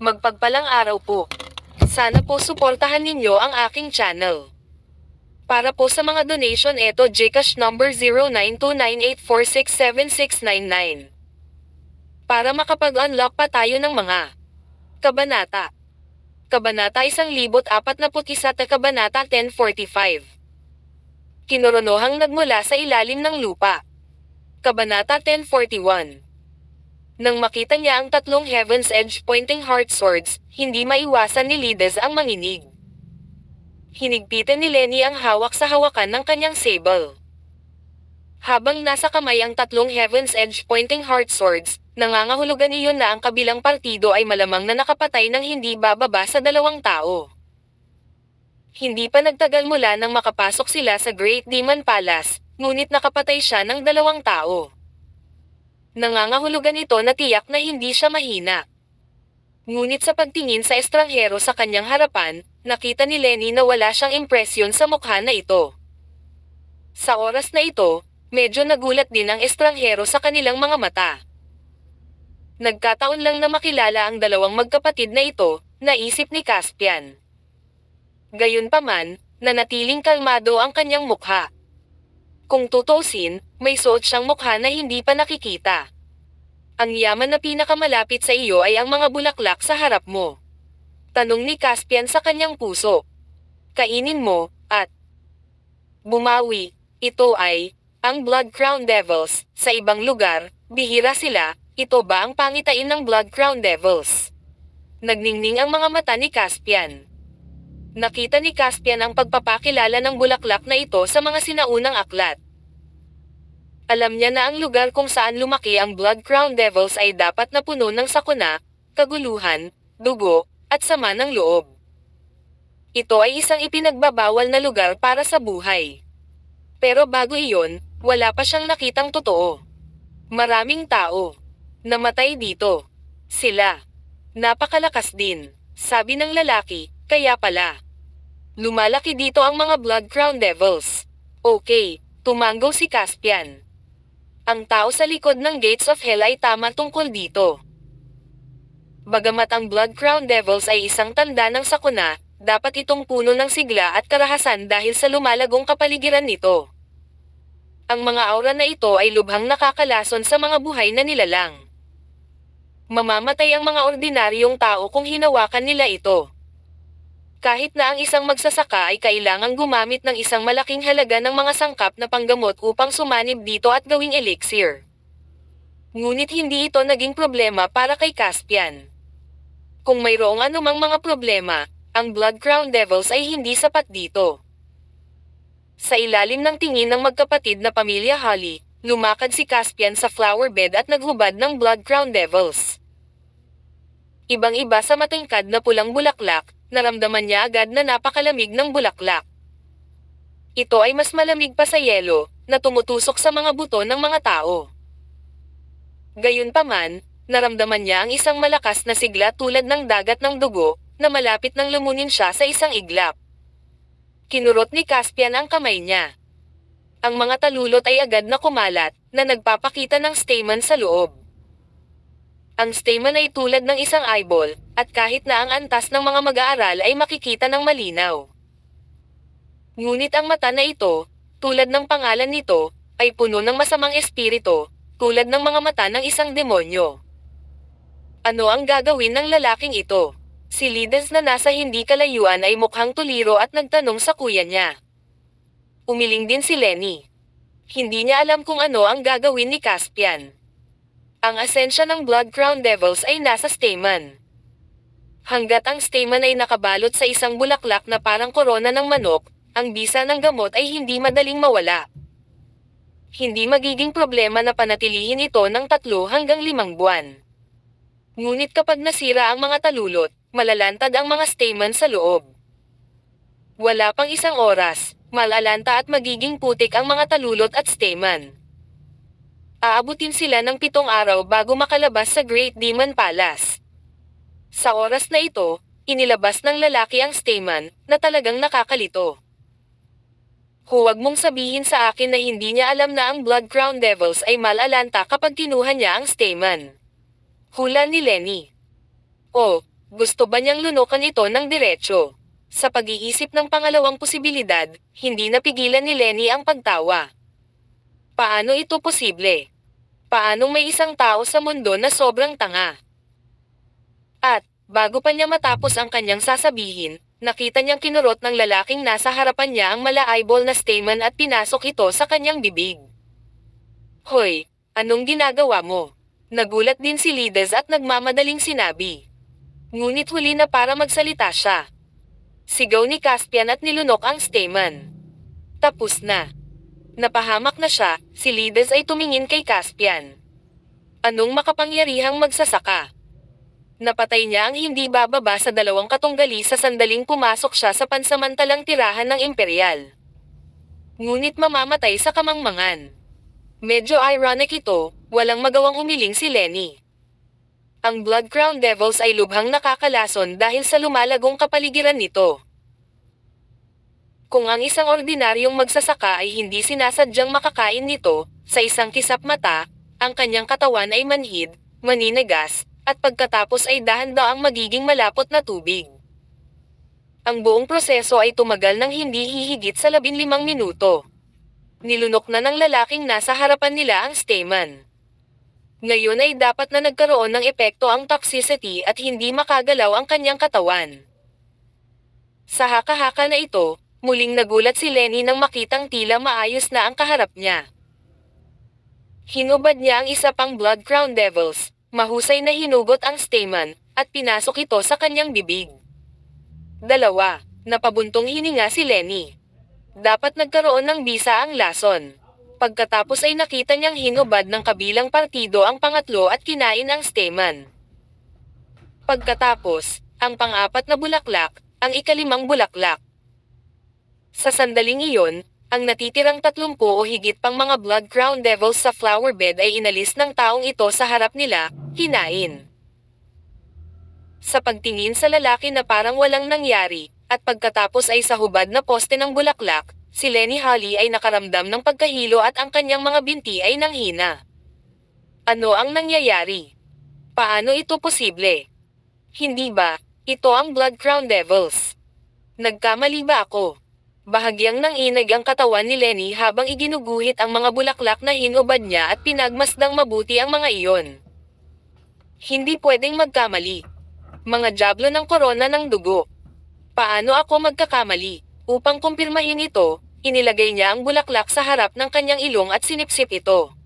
Magpagpalang araw po. Sana po suportahan ninyo ang aking channel. Para po sa mga donation eto GCash number 092984676699. Para makapag-unlock pa tayo ng mga kabanata. Kabanata 1041 at Kabanata 1045. Kinoronohang nagmula sa ilalim ng lupa. Kabanata 1041. Nang makita niya ang tatlong Heaven's Edge pointing heart swords, hindi maiwasan ni Lides ang manginig. Hinigpitan ni Lenny ang hawak sa hawakan ng kanyang sable. Habang nasa kamay ang tatlong Heaven's Edge pointing heart swords, nangangahulugan iyon na ang kabilang partido ay malamang na nakapatay ng hindi bababa sa 2 tao. Hindi pa nagtagal mula nang makapasok sila sa Great Demon Palace, ngunit nakapatay siya ng 2 tao. Nangangahulugan ito na tiyak na hindi siya mahina. Ngunit sa pagtingin sa estranghero sa kanyang harapan, nakita ni Lenny na wala siyang impresyon sa mukha na ito. Sa oras na ito, medyo nagulat din ang estranghero sa kanilang mga mata. Nagkataon lang na makilala ang dalawang magkapatid na ito, naisip ni Caspian. Gayunpaman, nanatiling kalmado ang kanyang mukha. Kung tutusin, may suot siyang mukha na hindi pa nakikita. Ang yaman na pinakamalapit sa iyo ay ang mga bulaklak sa harap mo. Tanong ni Caspian sa kanyang puso. Kainin mo, at bumawi. Ito ay ang Blood Crown Devils. Sa ibang lugar, bihira sila. Ito ba ang pangitain ng Blood Crown Devils? Nagningning ang mga mata ni Caspian. Nakita ni Caspian ang pagpapakilala ng bulaklak na ito sa mga sinaunang aklat. Alam niya na ang lugar kung saan lumaki ang Blood Crown Devils ay dapat na puno ng sakuna, kaguluhan, dugo, at sama ng loob. Ito ay isang ipinagbabawal na lugar para sa buhay. Pero bago iyon, wala pa siyang nakitang totoo. Maraming tao namatay dito. Sila napakalakas din, sabi ng lalaki, kaya pala lumalaki dito ang mga Blood Crown Devils. Okay, tumango si Caspian. Ang tao sa likod ng Gates of Hell ay tama tungkol dito. Bagamat ang Blood Crown Devils ay isang tanda ng sakuna, dapat itong puno ng sigla at karahasan dahil sa lumalagong kapaligiran nito. Ang mga aura na ito ay lubhang nakakalason sa mga buhay na nilalang. Mamamatay ang mga ordinaryong tao kung hinawakan nila ito. Kahit na ang isang magsasaka ay kailangang gumamit ng isang malaking halaga ng mga sangkap na panggamot upang sumanib dito at gawing elixir. Ngunit hindi ito naging problema para kay Caspian. Kung mayroong anumang mga problema, ang Blood Crown Devils ay hindi sapat dito. Sa ilalim ng tingin ng magkapatid na pamilya Holly, lumakad si Caspian sa flower bed at naghubad ng Blood Crown Devils. Ibang-iba sa matingkad na pulang bulaklak, naramdaman niya agad na napakalamig ng bulaklak. Ito ay mas malamig pa sa yelo, na tumutusok sa mga buto ng mga tao. Gayunpaman, naramdaman niya ang isang malakas na sigla tulad ng dagat ng dugo, na malapit nang lumunin siya sa isang iglap. Kinurot ni Caspian ang kamay niya. Ang mga talulot ay agad na kumalat, na nagpapakita ng stamen sa loob. Ang stamen ay tulad ng isang eyeball, at kahit na ang antas ng mga mag-aaral ay makikita ng malinaw. Ngunit ang mata na ito, tulad ng pangalan nito, ay puno ng masamang espiritu, tulad ng mga mata ng isang demonyo. Ano ang gagawin ng lalaking ito? Si Lides na nasa hindi kalayuan ay mukhang tuliro at nagtanong sa kuya niya. Umiling din si Lenny. Hindi niya alam kung ano ang gagawin ni Caspian. Ang asensya ng Blood Crown Devils ay nasa stamen. Hanggat ang stamen ay nakabalot sa isang bulaklak na parang korona ng manok, ang bisa ng gamot ay hindi madaling mawala. Hindi magiging problema na panatilihin ito ng 3 hanggang 5 buwan. Ngunit kapag nasira ang mga talulot, malalantad ang mga stamen sa loob. Wala pang 1 oras, malalanta at magiging putik ang mga talulot at stamen. Aabutin sila ng 7 araw bago makalabas sa Great Demon Palace. Sa oras na ito, inilabas ng lalaki ang stamen, na talagang nakakalito. Huwag mong sabihin sa akin na hindi niya alam na ang Blood Crown Devils ay malalanta kapag kinuha niya ang stamen. Hula ni Lenny. Oh, Gusto ba niyang lunukan ito ng diretso? Sa pag-iisip ng pangalawang posibilidad, hindi napigilan ni Lenny ang pagtawa. Paano ito posible? Paanong may isang tao sa mundo na sobrang tanga? At, bago pa niya matapos ang kanyang sasabihin, nakita niyang kinurot ng lalaking nasa harapan niya ang mala-eyeball na stamen at pinasok ito sa kanyang bibig. Hoy, anong ginagawa mo? Nagulat din si Lides at nagmamadaling sinabi. Ngunit huli na para magsalita siya. Sigaw ni Caspian at nilunok ang stamen. Tapos na. Napahamak na siya, si Lides ay tumingin kay Caspian. Anong makapangyarihang magsasaka? Napatay niya ang hindi bababa sa 2 katunggali sa sandaling pumasok siya sa pansamantalang tirahan ng Imperial. Ngunit mamamatay sa kamangmangan. Medyo ironic ito, walang magawang umiling si Lenny. Ang Blood Crown Devils ay lubhang nakakalason dahil sa lumalagong kapaligiran nito. Kung ang isang ordinaryong magsasaka ay hindi sinasadyang makakain nito, sa isang kisap mata, ang kanyang katawan ay manhid, maninigas, at pagkatapos ay dahan-daang magiging malapot na tubig. Ang buong proseso ay tumagal ng hindi hihigit sa 15 minuto. Nilunok na ng lalaking nasa harapan nila ang stamen. Ngayon ay dapat na nagkaroon ng epekto ang toxicity at hindi makagalaw ang kanyang katawan. Sa haka-haka na ito, muling nagulat si Lenny nang makitang tila maayos na ang kaharap niya. Hinubad niya ang isa pang Blood Crown Devils, mahusay na hinugot ang stamen, at pinasok ito sa kanyang bibig. 2. Napabuntong hininga si Lenny. Dapat nagkaroon ng bisa ang lason. Pagkatapos ay nakita niyang hinubad ng kabilang partido ang pangatlo at kinain ang stamen. Pagkatapos, ang pang-4 na bulaklak, ang ika-5 bulaklak. Sa sandaling iyon, ang natitirang 30 o higit pang mga Blood Crown Devils sa flower bed ay inalis ng taong ito sa harap nila, kinain. Sa pagtingin sa lalaki na parang walang nangyari, at pagkatapos ay sa hubad na poste ng bulaklak, si Lenny Holly ay nakaramdam ng pagkahilo at ang kanyang mga binti ay nanghina. Ano ang nangyayari? Paano ito posible? Hindi ba, ito ang Blood Crown Devils? Nagkamali ba ako? Bahagyang nanginig ang katawan ni Lenny habang iginuguhit ang mga bulaklak na hinubad niya at pinagmasdang mabuti ang mga iyon. Hindi pwedeng magkamali. Mga jablo ng korona ng dugo. Paano ako magkakamali? Upang kumpirmahin ito, inilagay niya ang bulaklak sa harap ng kanyang ilong at sinipsip ito.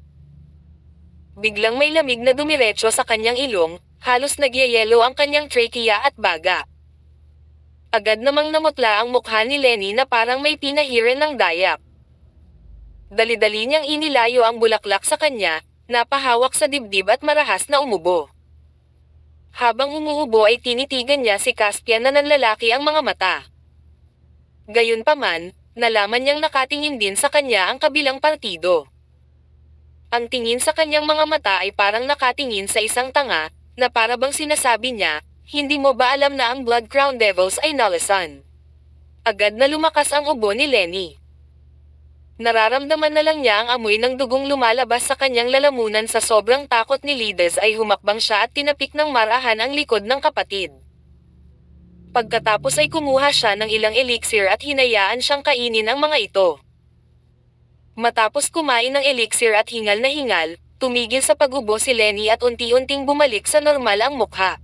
Biglang may lamig na dumiretso sa kanyang ilong, halos nagyayelo ang kanyang trachea at baga. Agad namang namutla ang mukha ni Lenny na parang may pinahiran ng dayak. Dali-dali niyang inilayo ang bulaklak sa kanya, napahawak sa dibdib at marahas na umubo. Habang umuubo ay tinitigan niya si Caspian na nanlalaki ang mga mata. Gayunpaman, nalaman niyang nakatingin din sa kanya ang kabilang partido. Ang tingin sa kanyang mga mata ay parang nakatingin sa isang tanga, na para bang sinasabi niya, hindi mo ba alam na ang Blood Crown Devils ay nalasan? Agad na lumakas ang ubo ni Lenny. Nararamdaman na lang niya ang amoy ng dugong lumalabas sa kanyang lalamunan sa sobrang takot ni Lides ay humakbang siya at tinapik ng marahan ang likod ng kapatid. Pagkatapos ay kumuha siya ng ilang elixir at hinayaan siyang kainin ang mga ito. Matapos kumain ng elixir at hingal na hingal, tumigil sa pag-ubo si Lenny at unti-unting bumalik sa normal ang mukha.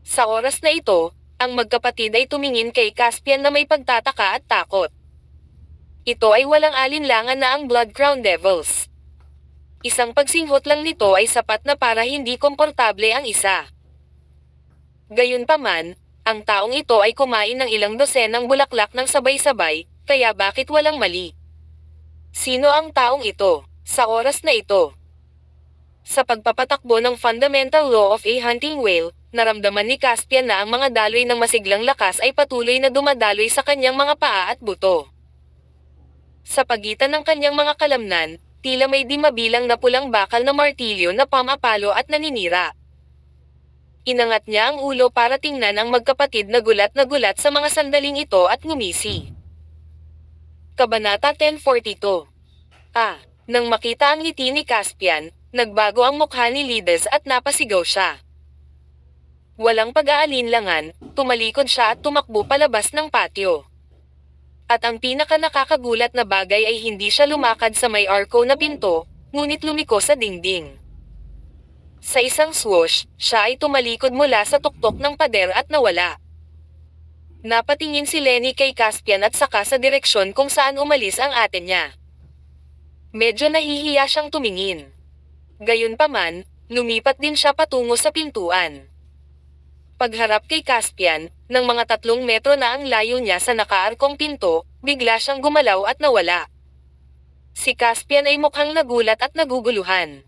Sa oras na ito, ang magkapatid ay tumingin kay Caspian na may pagtataka at takot. Ito ay walang alinlangan na ang Blood Crown Devils. Isang pagsinghot lang nito ay sapat na para hindi komportable ang isa. Gayunpaman, ang taong ito ay kumain ng ilang dosenang bulaklak ng sabay-sabay, kaya bakit walang mali? Sino ang taong ito, sa oras na ito? Sa pagpapatakbo ng fundamental law of a hunting whale, naramdaman ni Caspian na ang mga daloy ng masiglang lakas ay patuloy na dumadaloy sa kanyang mga paa at buto. Sa pagitan ng kanyang mga kalamnan, tila may di mabilang na pulang bakal na martilyo na pamapalo at naninira. Inangat niya ang ulo para tingnan ang magkapatid na gulat sa mga sandaling ito at ngumisi. Kabanata 1042. Nang makita ang ngiti ni Caspian, nagbago ang mukha ni Lides at napasigaw siya. Walang pag-aalinlangan, tumalikod siya at tumakbo palabas ng patio. At ang pinaka nakakagulat na bagay ay hindi siya lumakad sa may arko na pinto, ngunit lumiko sa dingding. Sa isang swoosh, siya ay tumalikod mula sa tuktok ng pader at nawala. Napatingin si Lenny kay Caspian at saka sa direksyon kung saan umalis ang ate niya. Medyo nahihiya siyang tumingin. Gayunpaman, lumipat din siya patungo sa pintuan. Pagharap kay Caspian, ng mga 3 metro na ang layo niya sa nakaarkong pinto, bigla siyang gumalaw at nawala. Si Caspian ay mukhang nagulat at naguguluhan.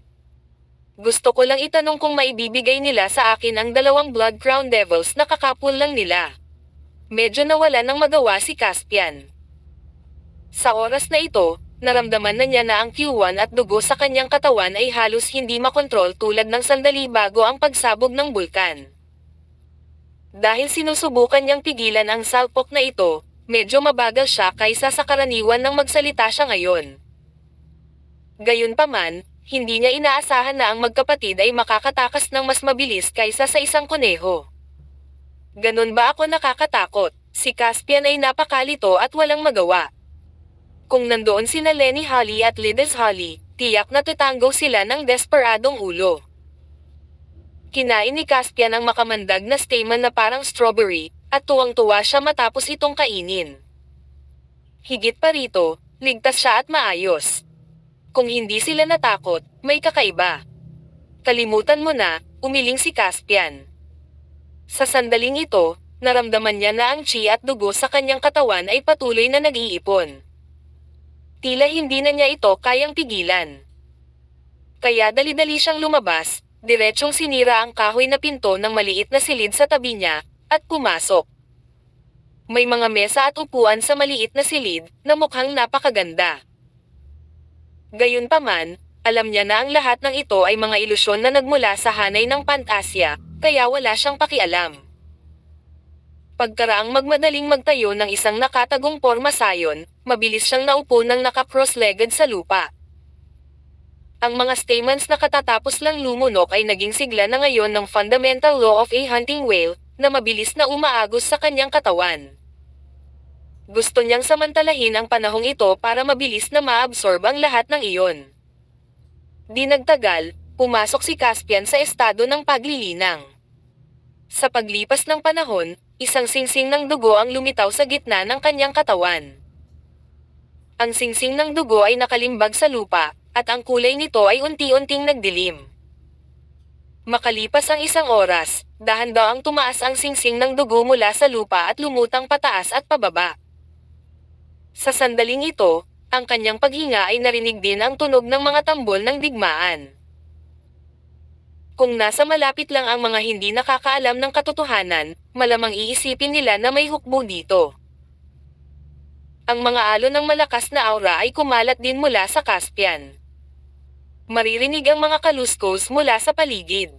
Gusto ko lang itanong kung maibibigay nila sa akin ang 2 Blood Crown Devils na kakapul lang nila. Medyo nawala ng magawa si Caspian. Sa oras na ito, naramdaman na niya na ang Q1 at dugo sa kanyang katawan ay halos hindi makontrol tulad ng sandali bago ang pagsabog ng bulkan. Dahil sinusubukan niyang pigilan ang salpok na ito, medyo mabagal siya kaysa sa karaniwan ng magsalita siya ngayon. Gayunpaman, hindi niya inaasahan na ang magkapatid ay makakatakas ng mas mabilis kaysa sa isang kuneho. Ganun ba ako nakakatakot? Si Caspian ay napakalito at walang magawa. Kung nandoon sina Lenny Holly at Lides Holly, tiyak na tutango sila ng desperadong ulo. Kinain ni Caspian ang makamandag na stamen na parang strawberry, at tuwang-tuwa siya matapos itong kainin. Higit pa rito, ligtas siya at maayos. Kung hindi sila natakot, may kakaiba. Kalimutan mo na, umiling si Caspian. Sa sandaling ito, naramdaman niya na ang chi at dugo sa kanyang katawan ay patuloy na nag-iipon. Tila hindi na niya ito kayang pigilan. Kaya dali-dali siyang lumabas, diretsong sinira ang kahoy na pinto ng maliit na silid sa tabi niya, at pumasok. May mga mesa at upuan sa maliit na silid, na mukhang napakaganda. Gayunpaman, alam niya na ang lahat ng ito ay mga ilusyon na nagmula sa hanay ng pantasya, kaya wala siyang pakialam. Pagkaraang magmadaling magtayo ng isang nakatagong porma sayon, mabilis siyang naupo ng naka-cross-legged sa lupa. Ang mga stamens na katatapos lang lumunok ay naging sigla na ngayon ng fundamental law of a hunting whale, na mabilis na umaagos sa kanyang katawan. Gusto niyang samantalahin ang panahong ito para mabilis na maabsorb ang lahat ng iyon. Di nagtagal, pumasok si Caspian sa estado ng paglilinang. Sa paglipas ng panahon, isang singsing ng dugo ang lumitaw sa gitna ng kanyang katawan. Ang singsing ng dugo ay nakalimbag sa lupa, at ang kulay nito ay unti-unting nagdilim. Makalipas ang 1 oras, dahan-dahang tumaas ang singsing ng dugo mula sa lupa at lumutang pataas at pababa. Sa sandaling ito, ang kanyang paghinga ay narinig din ang tunog ng mga tambol ng digmaan. Kung nasa malapit lang ang mga hindi nakakaalam ng katotohanan, malamang iisipin nila na may hukbo dito. Ang mga alon ng malakas na aura ay kumalat din mula sa Caspian. Maririnig ang mga kaluskos mula sa paligid.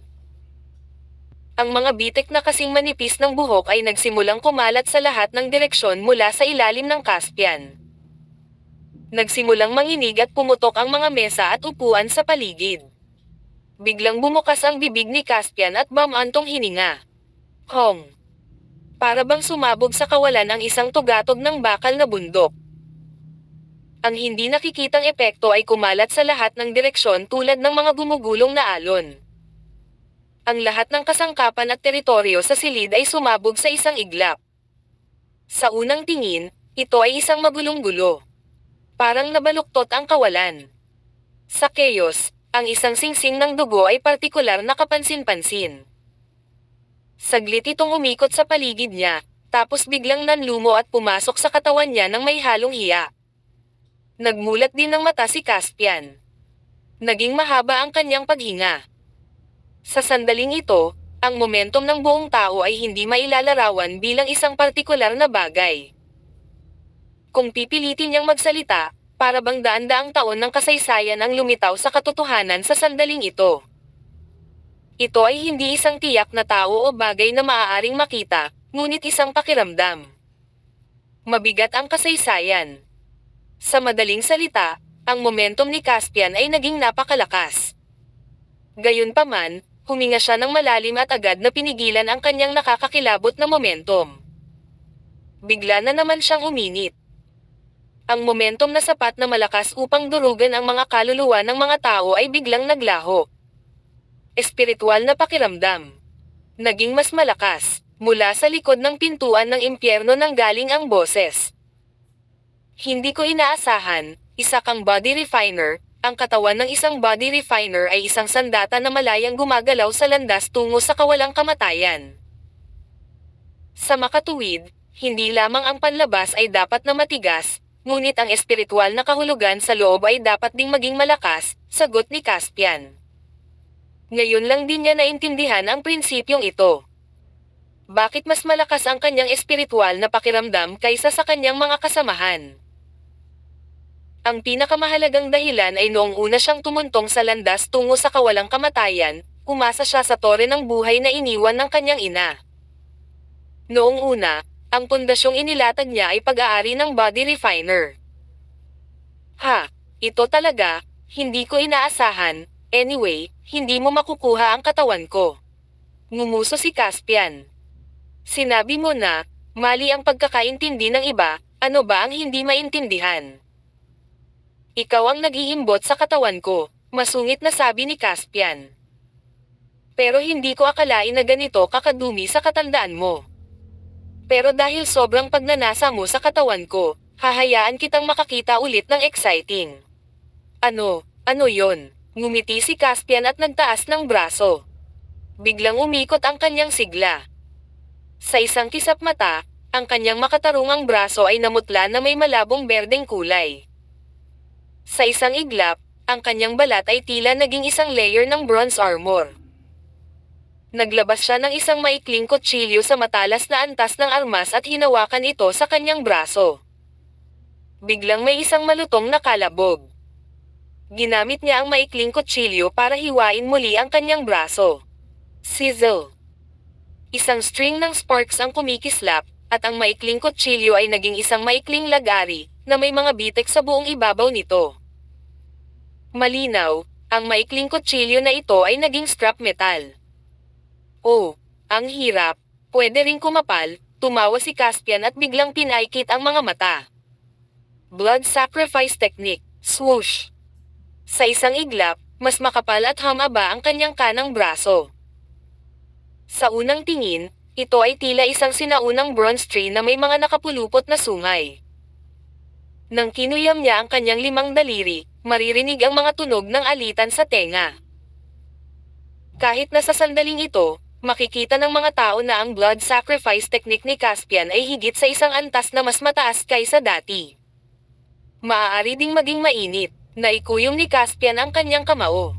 Ang mga bitik na kasing manipis ng buhok ay nagsimulang kumalat sa lahat ng direksyon mula sa ilalim ng Caspian. Nagsimulang manginig at pumutok ang mga mesa at upuan sa paligid. Biglang bumukas ang bibig ni Caspian at bumantong hininga. Hong! Para bang sumabog sa kawalan ang isang tugatog ng bakal na bundok. Ang hindi nakikitang epekto ay kumalat sa lahat ng direksyon tulad ng mga gumugulong na alon. Ang lahat ng kasangkapan at teritoryo sa silid ay sumabog sa isang iglap. Sa unang tingin, ito ay isang magulong-gulo. Parang nabaluktot ang kawalan. Sa chaos, ang isang singsing ng dugo ay partikular na kapansin-pansin. Saglit itong umikot sa paligid niya, tapos biglang nanlumo at pumasok sa katawan niya ng may halong hiya. Nagmulat din ng mata si Caspian. Naging mahaba ang kanyang paghinga. Sa sandaling ito, ang momentum ng buong tao ay hindi mailalarawan bilang isang partikular na bagay. Kung pipilitin niyang magsalita, para bang daan-daang taon ng kasaysayan ang lumitaw sa katotohanan sa sandaling ito. Ito ay hindi isang tiyak na tao o bagay na maaaring makita, ngunit isang pakiramdam. Mabigat ang kasaysayan. Sa madaling salita, ang momentum ni Caspian ay naging napakalakas. Gayunpaman, Huminga siya ng malalim at agad na pinigilan ang kanyang nakakakilabot na momentum. Bigla na naman siyang uminit. Ang momentum na sapat na malakas upang durugan ang mga kaluluwa ng mga tao ay biglang naglaho. Espiritual na pakiramdam. Naging mas malakas. Mula sa likod ng pintuan ng impyerno nanggaling ang boses. Hindi ko inaasahan, isa kang body refiner. Ang katawan ng isang body refiner ay isang sandata na malayang gumagalaw sa landas tungo sa kawalang kamatayan. Sa makatuwid, hindi lamang ang panlabas ay dapat na matigas, ngunit ang espiritual na kahulugan sa loob ay dapat ding maging malakas, sagot ni Caspian. Ngayon lang din niya naintindihan ang prinsipyong ito. Bakit mas malakas ang kanyang espiritual na pakiramdam kaysa sa kanyang mga kasamahan? Ang pinakamahalagang dahilan ay noong una siyang tumuntong sa landas tungo sa kawalang kamatayan, umasa siya sa tore ng buhay na iniwan ng kanyang ina. Noong una, ang pundasyong inilatag niya ay pag-aari ng body refiner. Ha, ito talaga, hindi ko inaasahan, anyway, hindi mo makukuha ang katawan ko. Ngumuso si Caspian. Sinabi mo na, mali ang pagkakaintindi ng iba, ano ba ang hindi maintindihan? Ikaw ang nag-iimbot sa katawan ko, masungit na sabi ni Caspian. Pero hindi ko akalain na ganito kakadumi sa katandaan mo. Pero dahil sobrang pagnanasa mo sa katawan ko, hahayaan kitang makakita ulit ng exciting. Ano yon? Ngumiti si Caspian at nagtaas ng braso. Biglang umikot ang kanyang sigla. Sa isang kisap mata, ang kanyang makatarungang braso ay namutla na may malabong berdeng kulay. Sa isang iglap, ang kanyang balat ay tila naging isang layer ng bronze armor. Naglabas siya ng isang maikling kutsilyo sa matalas na antas ng armas at hinawakan ito sa kanyang braso. Biglang may isang malutong na kalabog. Ginamit niya ang maikling kutsilyo para hiwain muli ang kanyang braso. Sizzle! Isang string ng sparks ang kumikislap, at ang maikling kutsilyo ay naging isang maikling lagari, na may mga bitek sa buong ibabaw nito. Malinaw, ang maikling kutsilyo na ito ay naging scrap metal. Oh, ang hirap, pwede ring kumapal, tumawa si Caspian at biglang pinaikit ang mga mata. Blood sacrifice technique, swoosh. Sa isang iglap, mas makapal at humaba ang kanyang kanang braso. Sa unang tingin, ito ay tila isang sinaunang bronze tree na may mga nakapulupot na sungay. Nang kinuyam niya ang kanyang 5 daliri, maririnig ang mga tunog ng alitan sa tenga. Kahit na sa sandaling ito, makikita ng mga tao na ang blood sacrifice technique ni Caspian ay higit sa isang antas na mas mataas kaysa dati. Maaari ding maging mainit, naikuyom ni Caspian ang kanyang kamao.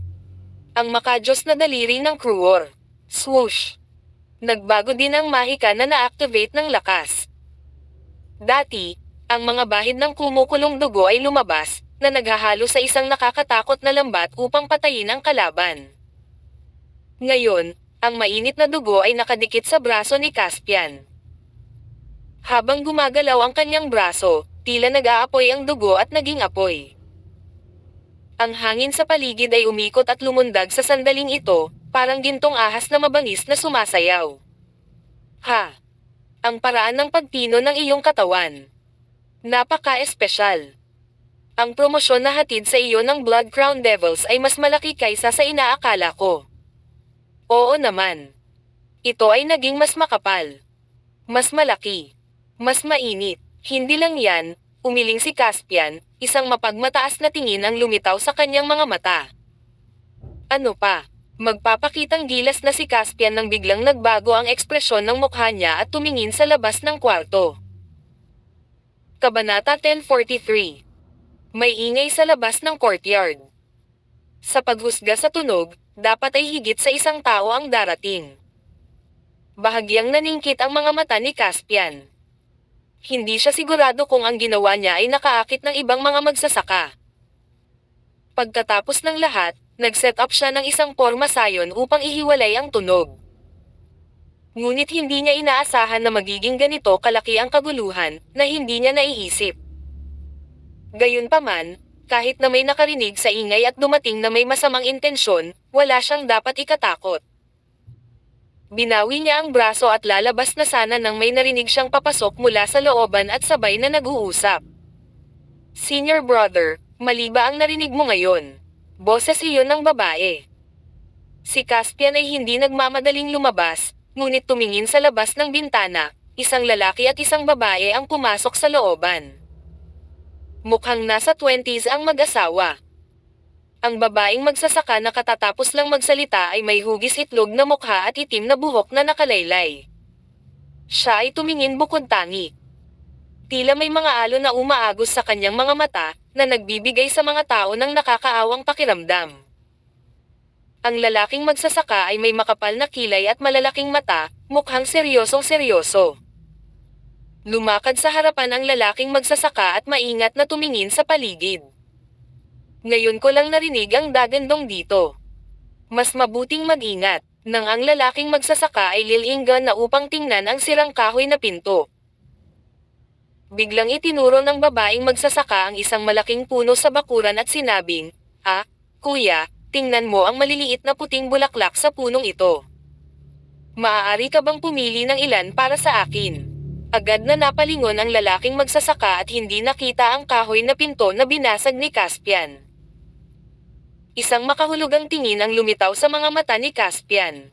Ang makadyos na daliri ng Kruor. Swoosh! Nagbago din ang mahika na na-activate ng lakas. Dati, ang mga bahid ng kumukulong dugo ay lumabas, na naghahalo sa isang nakakatakot na lambat upang patayin ang kalaban. Ngayon, ang mainit na dugo ay nakadikit sa braso ni Caspian. Habang gumagalaw ang kanyang braso, tila nag-aapoy ang dugo at naging apoy. Ang hangin sa paligid ay umikot at lumundag sa sandaling ito, parang gintong ahas na mabangis na sumasayaw. Ha! Ang paraan ng pagpino ng iyong katawan. Napaka-espesyal. Ang promosyon na hatid sa iyo ng Blood Crown Devils ay mas malaki kaysa sa inaakala ko. Oo naman. Ito ay naging mas makapal. Mas malaki. Mas mainit. Hindi lang yan, umiling si Caspian, isang mapagmataas na tingin ang lumitaw sa kanyang mga mata. Ano pa? Magpapakitang gilas na si Caspian nang biglang nagbago ang ekspresyon ng mukha niya at tumingin sa labas ng kwarto. Kabanata 1043. May ingay sa labas ng courtyard. Sa paghusga sa tunog, dapat ay higit sa isang tao ang darating. Bahagyang naningkit ang mga mata ni Caspian. Hindi siya sigurado kung ang ginawa niya ay nakaakit ng ibang mga magsasaka. Pagkatapos ng lahat, nag-set up siya ng isang porma sayon upang ihiwalay ang tunog. Ngunit hindi niya inaasahan na magiging ganito kalaki ang kaguluhan, na hindi niya naiisip. Gayunpaman, kahit na may nakarinig sa ingay at dumating na may masamang intensyon, wala siyang dapat ikatakot. Binawi niya ang braso at lalabas na sana nang may narinig siyang papasok mula sa looban at sabay na nag-uusap. Senior brother, mali ba ang narinig mo ngayon? Boses iyon ng babae. Si Caspian ay hindi nagmamadaling lumabas, ngunit tumingin sa labas ng bintana, isang lalaki at isang babae ang pumasok sa looban. Mukhang nasa 20s ang mag-asawa. Ang babaeng magsasaka na katatapos lang magsalita ay may hugis itlog na mukha at itim na buhok na nakalaylay. Siya ay tumingin bukod tangi. Tila may mga alon na umaagos sa kanyang mga mata, na nagbibigay sa mga tao ng nakakaawang pakiramdam. Ang lalaking magsasaka ay may makapal na kilay at malalaking mata, mukhang seryosong seryoso. Lumakad sa harapan ang lalaking magsasaka at maingat na tumingin sa paligid. Ngayon ko lang narinig ang dagandong dito. Mas mabuting mag-ingat, nang ang lalaking magsasaka ay lilinggan na upang tingnan ang sirang kahoy na pinto. Biglang itinuro ng babaeng magsasaka ang isang malaking puno sa bakuran at sinabing, Kuya, tingnan mo ang maliliit na puting bulaklak sa punong ito. Maaari ka bang pumili ng ilan para sa akin? Agad na napalingon ang lalaking magsasaka at hindi nakita ang kahoy na pinto na binasag ni Caspian. Isang makahulugang tingin ang lumitaw sa mga mata ni Caspian.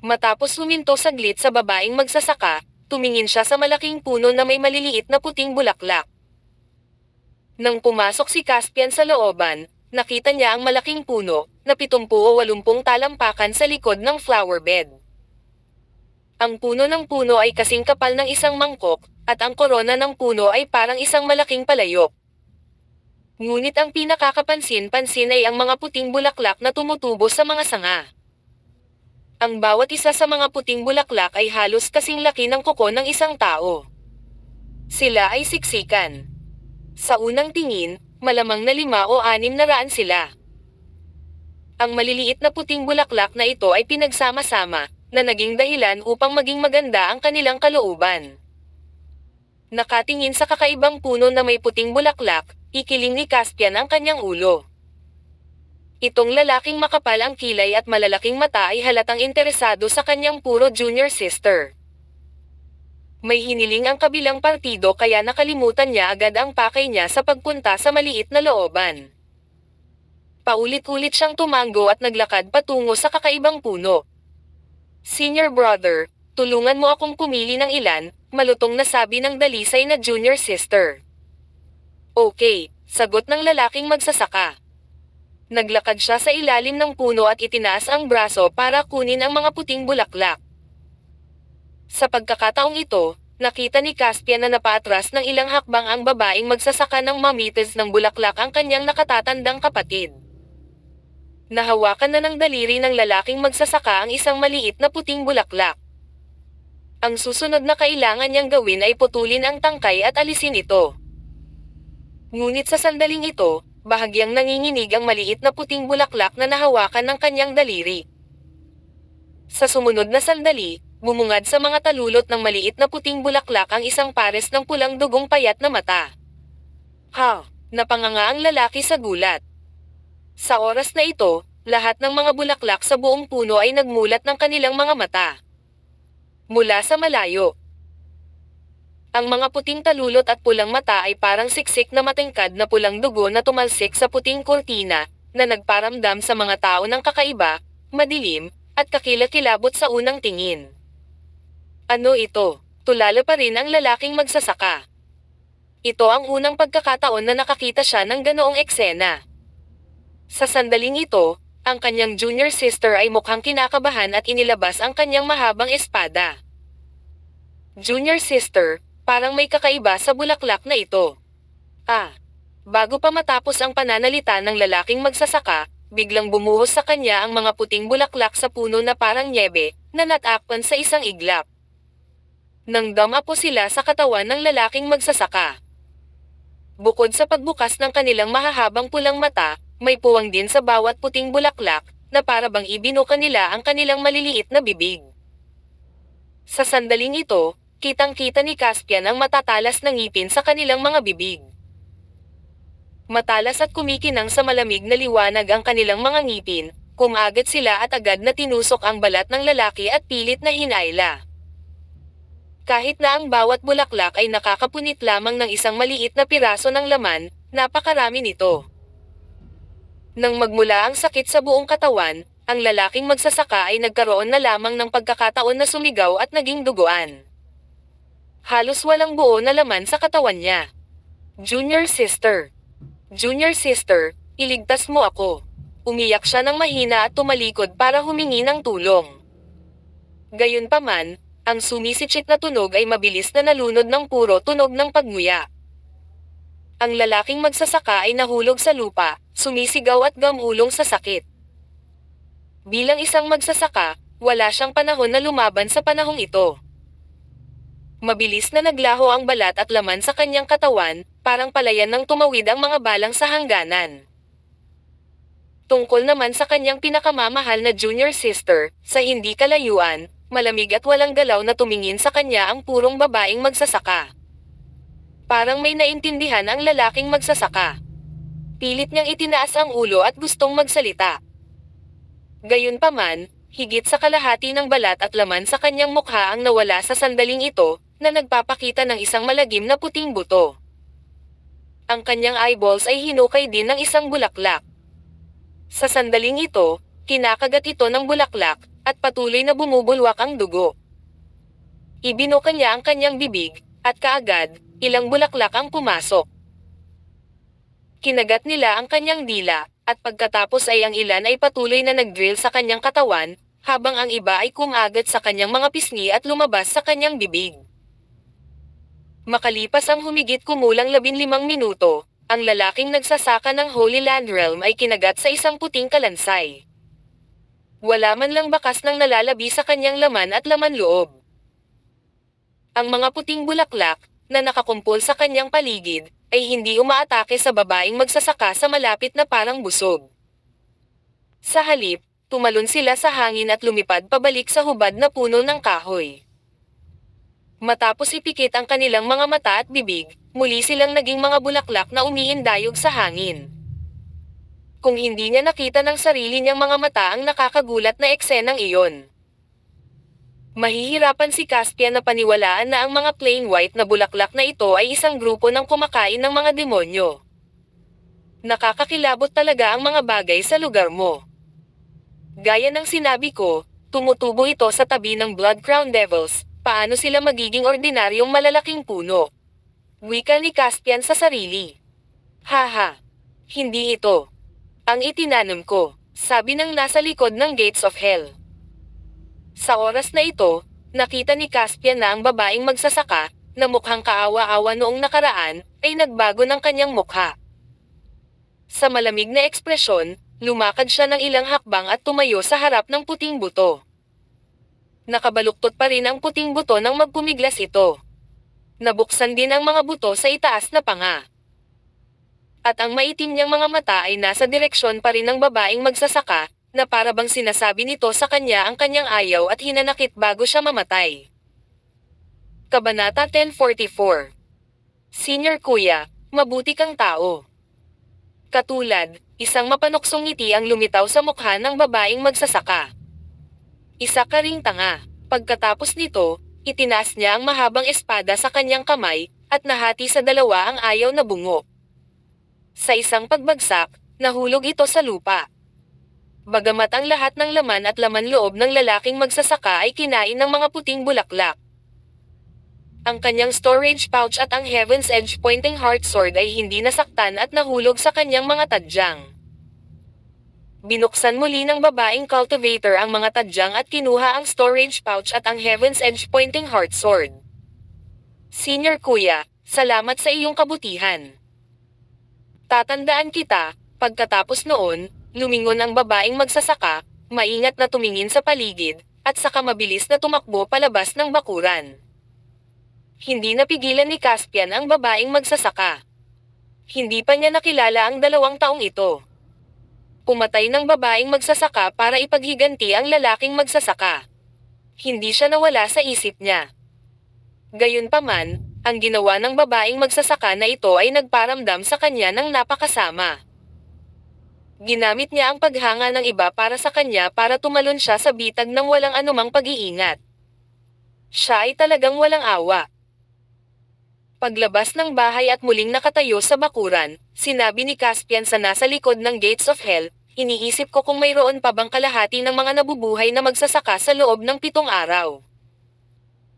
Matapos huminto saglit sa babaeng magsasaka, tumingin siya sa malaking puno na may maliliit na puting bulaklak. Nang pumasok si Caspian sa looban, nakita niya ang malaking puno, na 70 o 80 talampakan sa likod ng flower bed. Ang puno ng puno ay kasing kapal ng isang mangkok, at ang korona ng puno ay parang isang malaking palayok. Ngunit ang pinakakapansin-pansin ay ang mga puting bulaklak na tumutubo sa mga sanga. Ang bawat isa sa mga puting bulaklak ay halos kasing laki ng kuko ng isang tao. Sila ay siksikan. Sa unang tingin, malamang na 5 o 600 sila. Ang maliliit na puting bulaklak na ito ay pinagsama-sama, na naging dahilan upang maging maganda ang kanilang kalooban. Nakatingin sa kakaibang puno na may puting bulaklak, ikiling ni Caspian ang kanyang ulo. Itong lalaking makapal ang kilay at malalaking mata ay halatang interesado sa kanyang puro junior sister. May hiniling ang kabilang partido kaya nakalimutan niya agad ang pakay niya sa pagpunta sa maliit na looban. Paulit-ulit siyang tumango at naglakad patungo sa kakaibang puno. Senior brother, tulungan mo akong pumili ng ilan, malutong na sabi ng dalisay na junior sister. Okay, sagot ng lalaking magsasaka. Naglakad siya sa ilalim ng puno at itinaas ang braso para kunin ang mga puting bulaklak. Sa pagkakataong ito, nakita ni Caspian na napaatras ng ilang hakbang ang babaeng magsasaka ng mamites ng bulaklak ang kanyang nakatatandang kapatid. Nahawakan na ng daliri ng lalaking magsasaka ang isang maliit na puting bulaklak. Ang susunod na kailangan niyang gawin ay putulin ang tangkay at alisin ito. Ngunit sa sandaling ito, bahagyang nanginginig ang maliit na puting bulaklak na nahawakan ng kanyang daliri. Sa sumunod na sandali, bumungad sa mga talulot ng maliit na puting bulaklak ang isang pares ng pulang dugong payat na mata. Napanganga ang lalaki sa gulat. Sa oras na ito, lahat ng mga bulaklak sa buong puno ay nagmulat ng kanilang mga mata. Mula sa malayo, ang mga puting talulot at pulang mata ay parang siksik na matingkad na pulang dugo na tumalsik sa puting kurtina, na nagparamdam sa mga tao ng kakaiba, madilim, at kakilakilabot sa unang tingin. Ano ito? Tulala pa rin ang lalaking magsasaka. Ito ang unang pagkakataon na nakakita siya ng ganoong eksena. Sa sandaling ito, ang kanyang junior sister ay mukhang kinakabahan at inilabas ang kanyang mahabang espada. Junior sister, parang may kakaiba sa bulaklak na ito. Bago pa matapos ang pananalita ng lalaking magsasaka, biglang bumuhos sa kanya ang mga puting bulaklak sa puno na parang nyebe, na natakpan sa isang iglap. Nangdama po sila sa katawan ng lalaking magsasaka. Bukod sa pagbukas ng kanilang mahahabang pulang mata, may puwang din sa bawat puting bulaklak, na para bang ibinuka nila ang kanilang maliliit na bibig. Sa sandaling ito, kitang-kita ni Caspian ang matatalas na ngipin sa kanilang mga bibig. Matalas at kumikinang sa malamig na liwanag ang kanilang mga ngipin, Kumagat sila at agad na tinusok ang balat ng lalaki at pilit na hinayla. Kahit na ang bawat bulaklak ay nakakapunit lamang ng isang maliit na piraso ng laman, napakarami nito. Nang magmula ang sakit sa buong katawan, ang lalaking magsasaka ay nagkaroon na lamang ng pagkakataon na sumigaw at naging duguan. Halos walang buo na laman sa katawan niya. Junior sister. Junior sister, iligtas mo ako. Umiyak siya ng mahina at tumalikod para humingi ng tulong. Gayunpaman, ang sumisitsit na tunog ay mabilis na nalunod ng puro tunog ng pagnguya. Ang lalaking magsasaka ay nahulog sa lupa, sumisigaw at gamulong sa sakit. Bilang isang magsasaka, wala siyang panahon na lumaban sa panahong ito. Mabilis na naglaho ang balat at laman sa kanyang katawan, parang palayan ng tumawid ang mga balang sa hangganan. Tungkol naman sa kanyang pinakamamahal na junior sister, sa hindi kalayuan, malamig at walang galaw na tumingin sa kanya ang purong babaeng magsasaka. Parang may naintindihan ang lalaking magsasaka. Pilit niyang itinaas ang ulo at gustong magsalita. Gayunpaman, higit sa kalahati ng balat at laman sa kanyang mukha ang nawala sa sandaling ito, na nagpapakita ng isang malagim na puting buto. Ang kanyang eyeballs ay hinukay din ng isang bulaklak. Sa sandaling ito, kinakagat ito ng bulaklak, at patuloy na bumubulwak ang dugo. Ibinuka niya ang kanyang bibig, at kaagad, ilang bulaklak ang pumasok. Kinagat nila ang kanyang dila, at pagkatapos ay ang ilan ay patuloy na nag-drill sa kanyang katawan, habang ang iba ay kumagat sa kanyang mga pisngi at lumabas sa kanyang bibig. Makalipas ang humigit kumulang 15 minuto, ang lalaking nagsasaka ng Holy Land Realm ay kinagat sa isang puting kalansay. Wala man lang bakas ng nalalabi sa kanyang laman at laman loob. Ang mga puting bulaklak, na nakakumpol sa kanyang paligid, ay hindi umaatake sa babaeng magsasaka sa malapit na parang busog. Sa halip, tumalon sila sa hangin at lumipad pabalik sa hubad na puno ng kahoy. Matapos ipikit ang kanilang mga mata at bibig, muli silang naging mga bulaklak na umiindayog sa hangin. Kung hindi niya nakita ng sarili niyang mga mata ang nakakagulat na eksenang iyon. Mahihirapan si Caspian na paniwalaan na ang mga plain white na bulaklak na ito ay isang grupo ng kumakain ng mga demonyo. Nakakakilabot talaga ang mga bagay sa lugar mo. Gaya ng sinabi ko, tumutubo ito sa tabi ng Blood Crown Devils, paano sila magiging ordinaryong malalaking puno? Wika ni Caspian sa sarili. Haha. Hindi ito ang itinanong ko, sabi ng nasa likod ng Gates of Hell. Sa oras na ito, nakita ni Caspian na ang babaeng magsasaka, na mukhang kaawa-awa noong nakaraan, ay nagbago ng kanyang mukha. Sa malamig na ekspresyon, lumakad siya ng ilang hakbang at tumayo sa harap ng puting buto. Nakabaluktot pa rin ang puting buto nang magpumiglas ito. Nabuksan din ang mga buto sa itaas na panga. At ang maitim niyang mga mata ay nasa direksyon pa rin ng babaeng magsasaka, na para bang sinasabi nito sa kanya ang kanyang ayaw at hinanakit bago siya mamatay. Kabanata 1044. Senior Kuya, mabuti kang tao. Katulad, isang mapanuksong ngiti ang lumitaw sa mukha ng babaeng magsasaka. Isa ka ring tanga. Pagkatapos nito, itinaas niya ang mahabang espada sa kanyang kamay, at nahati sa dalawa ang ayaw na bungo. Sa isang pagbagsak, nahulog ito sa lupa. Bagamat ang lahat ng laman at laman loob ng lalaking magsasaka ay kinain ng mga puting bulaklak. Ang kanyang storage pouch at ang Heaven's Edge pointing heart sword ay hindi nasaktan at nahulog sa kanyang mga tadyang. Binuksan muli ng babaeng cultivator ang mga tadyang at kinuha ang storage pouch at ang Heaven's Edge pointing heart sword. Senior Kuya, salamat sa iyong kabutihan. Tatandaan kita. Pagkatapos noon, lumingon ang babaeng magsasaka, maingat na tumingin sa paligid, at saka mabilis na tumakbo palabas ng bakuran. Hindi napigilan ni Caspian ang babaeng magsasaka. Hindi pa niya nakilala ang 2 taong ito. Pumatay ng babaeng magsasaka para ipaghiganti ang lalaking magsasaka. Hindi siya nawala sa isip niya. Gayunpaman, ang ginawa ng babaeng magsasaka na ito ay nagparamdam sa kanya ng napakasama. Ginamit niya ang paghanga ng iba para sa kanya para tumalon siya sa bitag ng walang anumang pag-iingat. Siya ay talagang walang awa. Paglabas ng bahay at muling nakatayo sa bakuran, sinabi ni Caspian sa nasa likod ng Gates of Hell, iniisip ko kung mayroon pa bang kalahati ng mga nabubuhay na magsasaka sa loob ng 7 araw.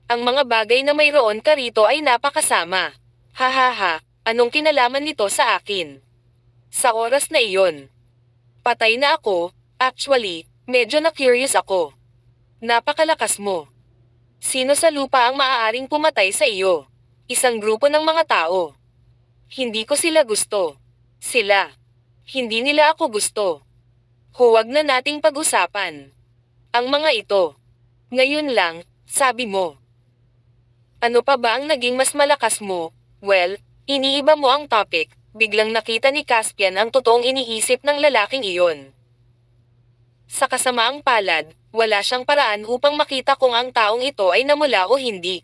Ang mga bagay na mayroon ka rito ay napakasama. Hahaha, anong kinalaman nito sa akin? Sa oras na iyon. Patay na ako, actually, medyo na-curious ako. Napakalakas mo. Sino sa lupa ang maaaring pumatay sa iyo? Isang grupo ng mga tao. Hindi ko sila gusto. Sila. Hindi nila ako gusto. Huwag na nating pag-usapan. Ang mga ito. Ngayon lang, sabi mo. Ano pa ba ang naging mas malakas mo? Well, iniiba mo ang topic. Biglang nakita ni Caspian ang totoong iniisip ng lalaking iyon. Sa kasamaang palad, wala siyang paraan upang makita kung ang taong ito ay namula o hindi.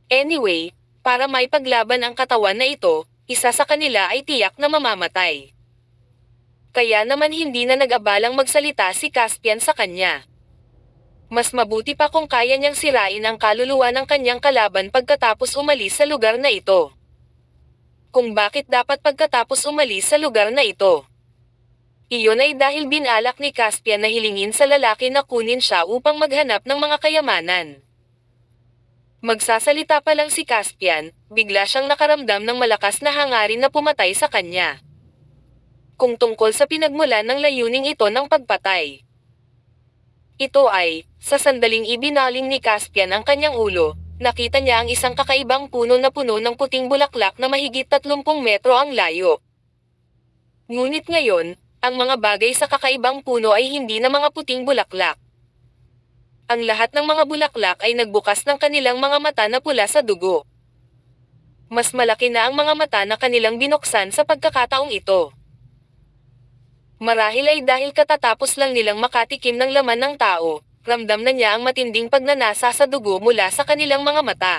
Anyway, para may paglaban ang katawan na ito, isa sa kanila ay tiyak na mamamatay. Kaya naman hindi na nag-abalang magsalita si Caspian sa kanya. Mas mabuti pa kung kaya niyang sirain ang kaluluwa ng kanyang kalaban pagkatapos umalis sa lugar na ito. Kung bakit dapat pagkatapos umalis sa lugar na ito. Iyon ay dahil binalak ni Caspian na hilingin sa lalaki na kunin siya upang maghanap ng mga kayamanan. Magsasalita pa lang si Caspian, bigla siyang nakaramdam ng malakas na hangarin na pumatay sa kanya. Kung tungkol sa pinagmulan ng layuning ito ng pagpatay. Ito ay, sa sandaling ibinaling ni Caspian ang kanyang ulo, nakita niya ang isang kakaibang puno na puno ng puting bulaklak na mahigit 30 metro ang layo. Ngunit ngayon, ang mga bagay sa kakaibang puno ay hindi na mga puting bulaklak. Ang lahat ng mga bulaklak ay nagbukas ng kanilang mga mata na pula sa dugo. Mas malaki na ang mga mata na kanilang binuksan sa pagkakataong ito. Marahil ay dahil katatapos lang nilang makatikim ng laman ng tao, ramdam na niya ang matinding pagnanasa sa dugo mula sa kanilang mga mata.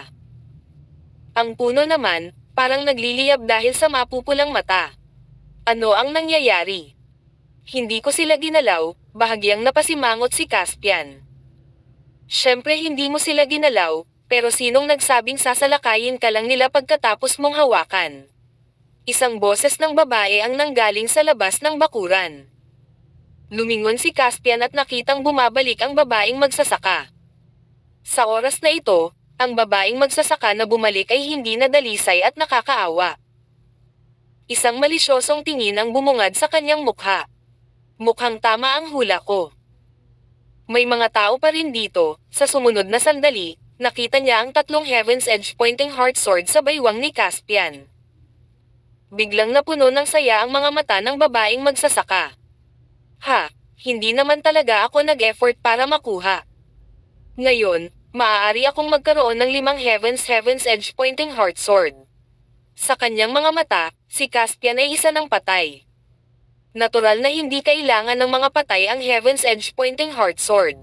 Ang puno naman, parang nagliliyab dahil sa mapupulang mata. Ano ang nangyayari? Hindi ko sila ginalaw, bahagyang napasimangot si Caspian. Siyempre hindi mo sila ginalaw, pero sinong nagsabing sasalakayin ka lang nila pagkatapos mong hawakan? Isang boses ng babae ang nanggaling sa labas ng bakuran. Lumingon si Caspian at nakitang bumabalik ang babaeng magsasaka. Sa oras na ito, ang babaeng magsasaka na bumalik ay hindi na dalisay at nakakaawa. Isang malisyosong tingin ang bumungad sa kanyang mukha. Mukhang tama ang hula ko. May mga tao pa rin dito. Sa sumunod na sandali, nakita niya ang 3 Heaven's Edge pointing heart sword sa baywang ni Caspian. Biglang napuno ng saya ang mga mata ng babaeng magsasaka. Ha, hindi naman talaga ako nag-effort para makuha. Ngayon, maaari akong magkaroon ng 5 Heaven's Edge pointing heart sword. Sa kanyang mga mata, si Caspian ay isa ng patay. Natural na hindi kailangan ng mga patay ang Heaven's Edge pointing heart sword.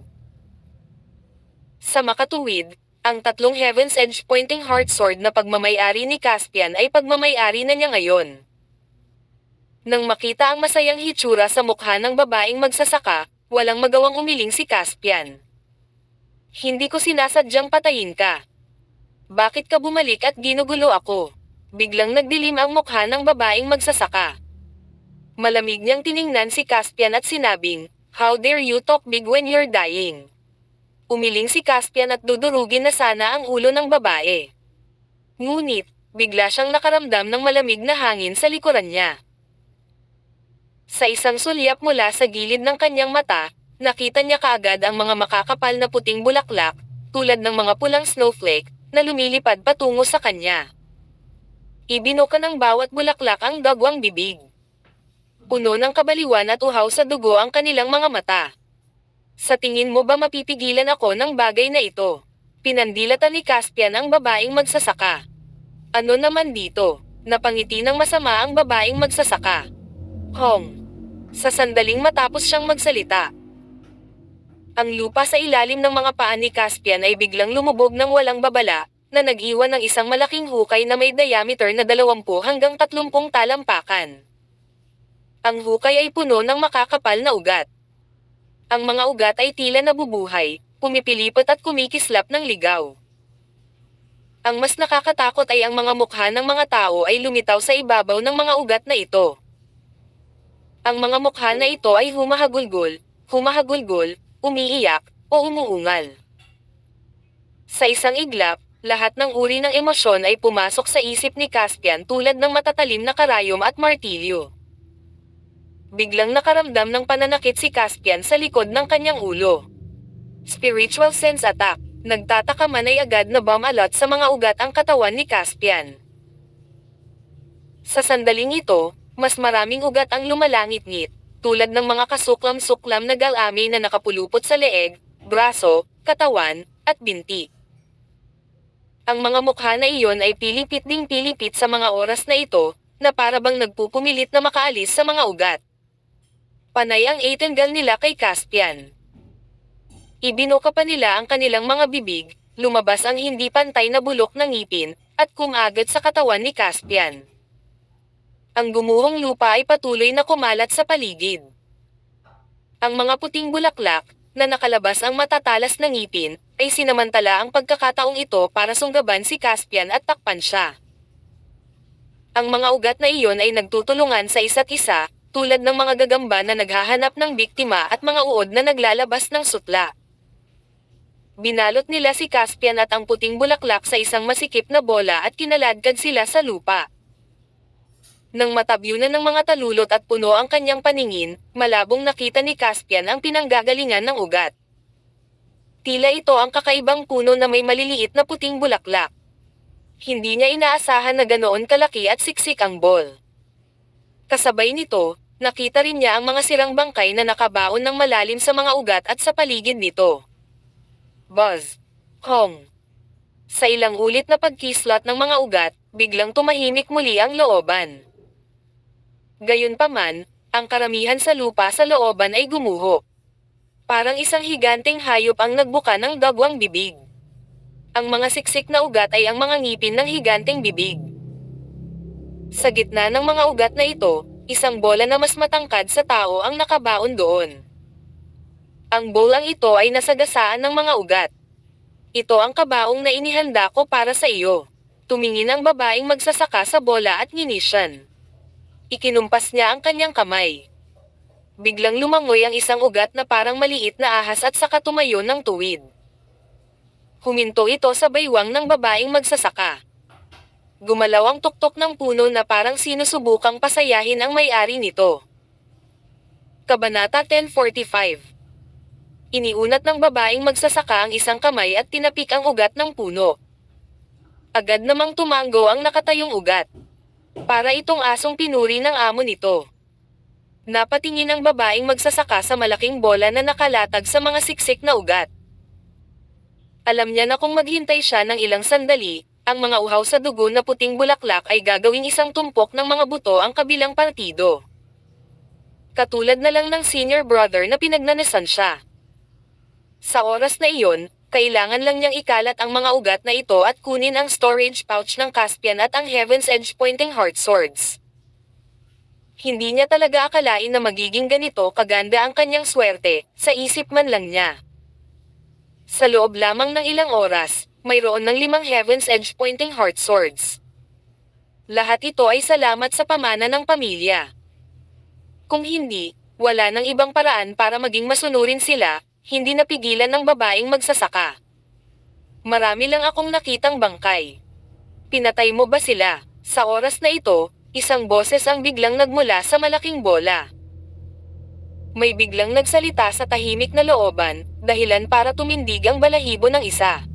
Sa makatuwid, ang 3 Heaven's Edge pointing heart sword na pagmamay-ari ni Caspian ay pagmamay-ari na niya ngayon. Nang makita ang masayang hitsura sa mukha ng babaeng magsasaka, walang magawang umiling si Caspian. Hindi ko sinasadyang patayin ka. Bakit ka bumalik at ginugulo ako? Biglang nagdilim ang mukha ng babaeng magsasaka. Malamig niyang tiningnan si Caspian at sinabing, "How dare you talk big when you're dying?" Umiling si Caspian at dudurugin na sana ang ulo ng babae. Ngunit, bigla siyang nakaramdam ng malamig na hangin sa likuran niya. Sa isang sulyap mula sa gilid ng kanyang mata, nakita niya kaagad ang mga makakapal na puting bulaklak, tulad ng mga pulang snowflake, na lumilipad patungo sa kanya. Ibinuka ng bawat bulaklak ang dagwang bibig. Puno ng kabaliwan at uhaw sa dugo ang kanilang mga mata. Sa tingin mo ba mapipigilan ako ng bagay na ito? Pinandilatan ni Caspian ang babaeng magsasaka. Ano naman dito? Napangiti ng masama ang babaeng magsasaka. Hong. Sa sandaling matapos siyang magsalita. Ang lupa sa ilalim ng mga paa ni Caspian ay biglang lumubog ng walang babala, na nag-iwan ng isang malaking hukay na may diameter na 20 hanggang 30 talampakan. Ang hukay ay puno ng makakapal na ugat. Ang mga ugat ay tila nabubuhay, pumipilipot at kumikislap ng ligaw. Ang mas nakakatakot ay ang mga mukha ng mga tao ay lumitaw sa ibabaw ng mga ugat na ito. Ang mga mukha na ito ay humahagulgol, umiiyak, o umuungal. Sa isang iglap, lahat ng uri ng emosyon ay pumasok sa isip ni Caspian tulad ng matatalim na karayom at martilyo. Biglang nakaramdam ng pananakit si Caspian sa likod ng kanyang ulo. Spiritual sense attack. Nagtataka man ay agad na bumalot sa mga ugat ang katawan ni Caspian. Sa sandaling ito, mas maraming ugat ang lumalangit-ngit, tulad ng mga kasuklam-suklam na galami na nakapulupot sa leeg, braso, katawan, at binti. Ang mga mukha na iyon ay pilipit ding pilipit sa mga oras na ito, na para bang nagpupumilit na makaalis sa mga ugat. Panay ang itingal nila kay Caspian. Ibinuka pa nila ang kanilang mga bibig, lumabas ang hindi pantay na bulok ng ngipin, at kumagad sa katawan ni Caspian. Ang gumuhong lupa ay patuloy na kumalat sa paligid. Ang mga puting bulaklak, na nakalabas ang matatalas na ngipin, ay sinamantala ang pagkakataong ito para sunggaban si Caspian at takpan siya. Ang mga ugat na iyon ay nagtutulungan sa isa't isa, tulad ng mga gagamba na naghahanap ng biktima at mga uod na naglalabas ng sutla. Binalot nila si Caspian at ang puting bulaklak sa isang masikip na bola at kinaladkad sila sa lupa. Nang matabyunan ng mga talulot at puno ang kanyang paningin, malabong nakita ni Caspian ang pinanggagalingan ng ugat. Tila ito ang kakaibang puno na may maliliit na puting bulaklak. Hindi niya inaasahan na ganoon kalaki at siksik ang ball. Kasabay nito, nakita rin niya ang mga sirang bangkay na nakabaon ng malalim sa mga ugat at sa paligid nito. Buzz. Hong. Sa ilang ulit na pagkislot ng mga ugat, biglang tumahimik muli ang looban. Gayunpaman, ang karamihan sa lupa sa looban ay gumuho. Parang isang higanteng hayop ang nagbuka ng dagwang bibig. Ang mga siksik na ugat ay ang mga ngipin ng higanteng bibig. Sa gitna ng mga ugat na ito, isang bola na mas matangkad sa tao ang nakabaon doon. Ang bolang ito ay nasagasaan ng mga ugat. Ito ang kabaong na inihanda ko para sa iyo. Tumingin ang babaeng magsasaka sa bola at nginisyan. Ikinumpas niya ang kanyang kamay. Biglang lumangoy ang isang ugat na parang maliit na ahas at saka tumayo ng tuwid. Huminto ito sa baywang ng babaeng magsasaka. Gumalaw ang tuktok ng puno na parang sinusubukang pasayahin ang may-ari nito. Kabanata 10:45. Iniunat ng babaeng magsasaka ang isang kamay at tinapik ang ugat ng puno. Agad namang tumango ang nakatayong ugat. Para itong asong pinuri ng amo nito. Napatingin ang babaeng magsasaka sa malaking bola na nakalatag sa mga siksik na ugat. Alam niya na kung maghintay siya ng ilang sandali, ang mga uhaw sa dugo na puting bulaklak ay gagawing isang tumpok ng mga buto ang kabilang partido. Katulad na lang ng senior brother na pinagnanasan siya. Sa oras na iyon, kailangan lang niyang ikalat ang mga ugat na ito at kunin ang storage pouch ng Caspian at ang Heaven's Edge Pointing Heart Swords. Hindi niya talaga akalain na magiging ganito kaganda ang kanyang swerte, sa isip man lang niya. Sa loob lamang ng ilang oras, mayroon ng 5 Heaven's Edge Pointing Heart Swords. Lahat ito ay salamat sa pamana ng pamilya. Kung hindi, wala nang ibang paraan para maging masunurin sila, hindi napigilan ng babaeng magsasaka. Marami lang akong nakitang bangkay. Pinatay mo ba sila? Sa oras na ito, isang boses ang biglang nagmula sa malaking bola. May biglang nagsalita sa tahimik na looban, dahilan para tumindig ang balahibo ng isa.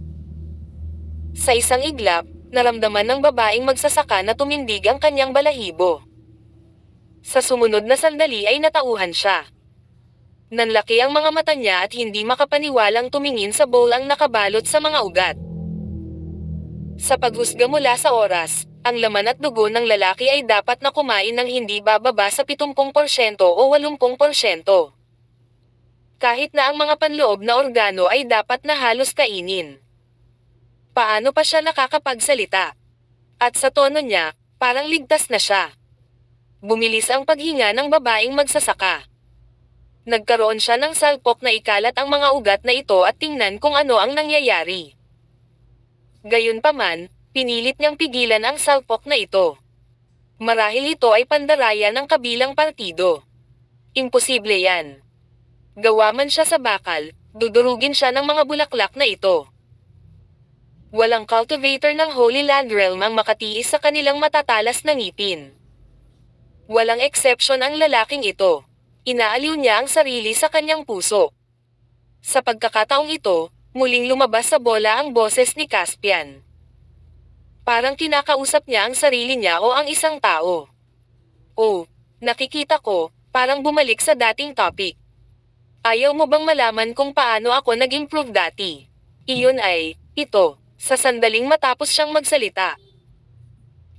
Sa isang iglap, naramdaman ng babaeng magsasaka na tumindig ang kanyang balahibo. Sa sumunod na sandali ay natauhan siya. Nanlaki ang mga mata niya at hindi makapaniwalang tumingin sa bowl ang nakabalot sa mga ugat. Sa paghusga mula sa oras, ang laman at dugo ng lalaki ay dapat na kumain ng hindi bababa sa 70% o 80%. Kahit na ang mga panloob na organo ay dapat na halos kainin. Paano pa siya nakakapagsalita? At sa tono niya, parang ligtas na siya. Bumilis ang paghinga ng babaeng magsasaka. Nagkaroon siya ng salpok na ikalat ang mga ugat na ito at tingnan kung ano ang nangyayari. Gayunpaman, pinilit niyang pigilan ang salpok na ito. Marahil ito ay pandaraya ng kabilang partido. Imposible yan. Gawa man siya sa bakal, dudurugin siya ng mga bulaklak na ito. Walang cultivator ng Holy Land Realm ang makatiis sa kanilang matatalas na ngipin. Walang exception ang lalaking ito. Inaaliw niya ang sarili sa kanyang puso. Sa pagkakataong ito, muling lumabas sa bola ang boses ni Caspian. Parang kinakausap niya ang sarili niya o ang isang tao. Oh, nakikita ko, parang bumalik sa dating topic. Ayaw mo bang malaman kung paano ako nag-improve dati? Iyon ay, ito, sa sandaling matapos siyang magsalita.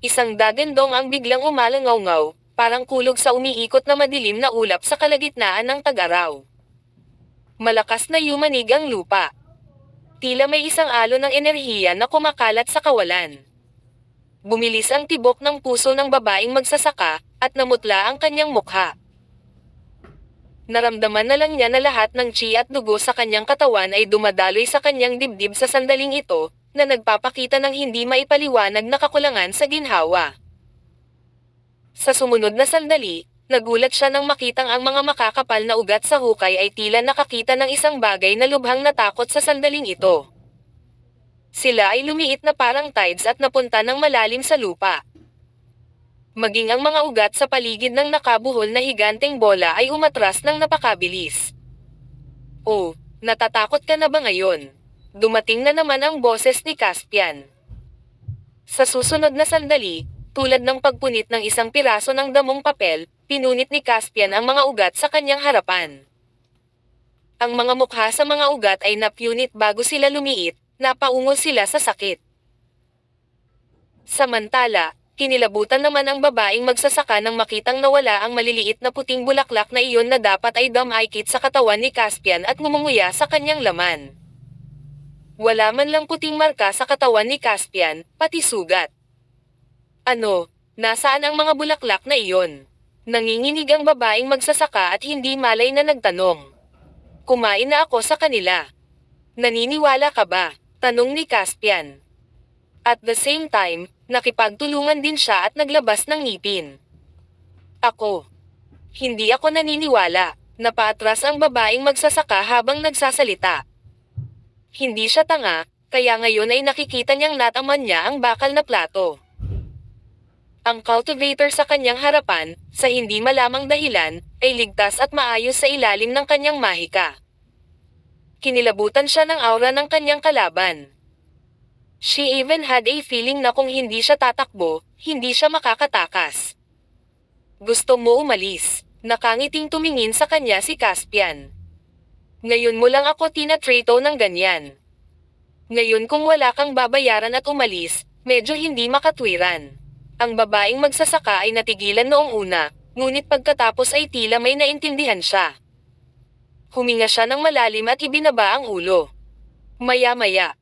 Isang dagandong ang biglang umalangaw-ngaw, parang kulog sa umiikot na madilim na ulap sa kalagitnaan ng tag-araw. Malakas na yumanig ang lupa. Tila may isang alon ng enerhiya na kumakalat sa kawalan. Bumilis ang tibok ng puso ng babaeng magsasaka, at namutla ang kanyang mukha. Naramdaman na lang niya na lahat ng chi at dugo sa kanyang katawan ay dumadaloy sa kanyang dibdib sa sandaling ito, na nagpapakita ng hindi maipaliwanag na kakulangan sa ginhawa. Sa sumunod na sandali, nagulat siya nang makitang ang mga makakapal na ugat sa hukay ay tila nakakita ng isang bagay na lubhang natakot sa sandaling ito. Sila ay lumiit na parang tides at napunta ng malalim sa lupa. Maging ang mga ugat sa paligid ng nakabuhol na higanteng bola ay umatras ng napakabilis. Oh, natatakot ka na ba ngayon? Dumating na naman ang boses ni Caspian. Sa susunod na sandali, tulad ng pagpunit ng isang piraso ng damong papel, pinunit ni Caspian ang mga ugat sa kanyang harapan. Ang mga mukha sa mga ugat ay napunit bago sila lumiit, napaungol sila sa sakit. Samantala, kinilabutan naman ang babaeng magsasaka nang makitang nawala ang maliliit na puting bulaklak na iyon na dapat ay dumaikit sa katawan ni Caspian at ngumunguya sa kanyang laman. Wala man lang puting marka sa katawan ni Caspian, pati sugat. Ano, nasaan ang mga bulaklak na iyon? Nanginginig ang babaeng magsasaka at hindi malay na nagtanong. Kumain na ako sa kanila. Naniniwala ka ba? Tanong ni Caspian. At the same time, nakipagtulungan din siya at naglabas ng ngipin. Ako. Hindi ako naniniwala. Napaatras ang babaeng magsasaka habang nagsasalita. Hindi siya tanga, kaya ngayon ay nakikita niyang nataman niya ang bakal na plato. Ang cultivator sa kanyang harapan, sa hindi malamang dahilan, ay ligtas at maayos sa ilalim ng kanyang mahika. Kinilabutan siya ng aura ng kanyang kalaban. She even had a feeling na kung hindi siya tatakbo, hindi siya makakatakas. Gusto mo umalis? Nakangiting tumingin sa kanya si Caspian. Ngayon mo lang ako tinatrato ng ganyan. Ngayon kung wala kang babayaran at umalis, medyo hindi makatwiran. Ang babaeng magsasaka ay natigilan noong una, ngunit pagkatapos ay tila may naintindihan siya. Huminga siya ng malalim at ibinaba ang ulo. Maya-maya,